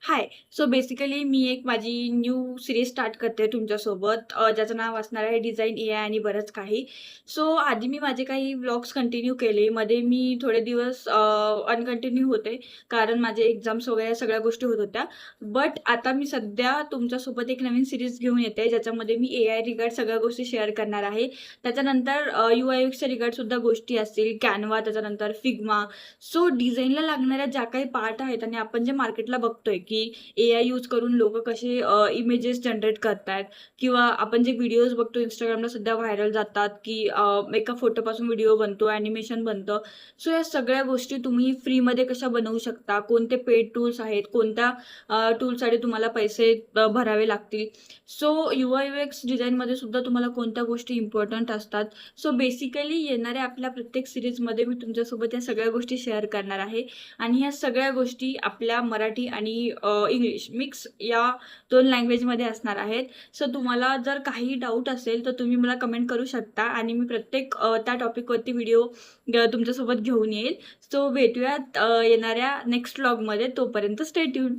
हाय. So basically मी एक माझी new series start करते तुमच्यासोबत ज्याचं नाव असणार आहे डिझाइन एआय आणि बरंच काही. सो आधी मी माझे काही व्लॉग्स कंटिन्यू केले. मध्ये मी थोडे दिवस अनकंटिन्यू होते. कारण माझे एक्झाम्स वगैरे सगळ्या गोष्टी होत होत्या. बट आता मी सध्या तुमच्यासोबत एक नवीन सीरीज घेऊन येते, ज्याच्यामध्ये मी एआय रिगार्ड सगळ्या गोष्टी शेअर करणार आहे. त्याच्यानंतर UI/UXच्या रिगार्डसुद्धा गोष्टी असतील. कॅनव्हा, त्याच्यानंतर फिग्मा. सो डिझाईनला लागणाऱ्या ज्या काही पार्ट आहेत आणि आपण जे मार्केटला बघतोय की एआय यूज करून लोकं कसे इमेजेस जनरेट करतायत किंवा आपण जे व्हिडिओज बघतो Instagramला सध्या व्हायरल जातात की एका फोटोपासून व्हिडिओ बनतो, ॲनिमेशन बनतं. सो या सगळ्या गोष्टी तुम्ही फ्रीमध्ये कशा बनवू शकता, कोणते पेड टूल्स आहेत, कोणत्या टूलसाठी तुम्हाला पैसे भरावे लागतील. सो UI/UX डिझाईनमध्ये सुद्धा तुम्हाला कोणत्या गोष्टी इम्पॉर्टंट असतात. सो बेसिकली येणाऱ्या आपल्या प्रत्येक सीरीजमध्ये मी तुमच्यासोबत या सगळ्या गोष्टी शेअर करणार आहे आणि ह्या सगळ्या गोष्टी आपल्या मराठी आणि इंग्लिश मिक्स या 2 लँग्वेजमध्ये असणार आहेत. सो तुम्हाला जर काही डाऊट असेल तर तुम्ही मला कमेंट करू शकता आणि मी प्रत्येक त्या टॉपिकवरती व्हिडिओ तुमच्यासोबत घेऊन येईल. सो भेटूयात येणाऱ्या नेक्स्ट व्लॉगमध्ये. तोपर्यंत स्टे ट्यून्ड.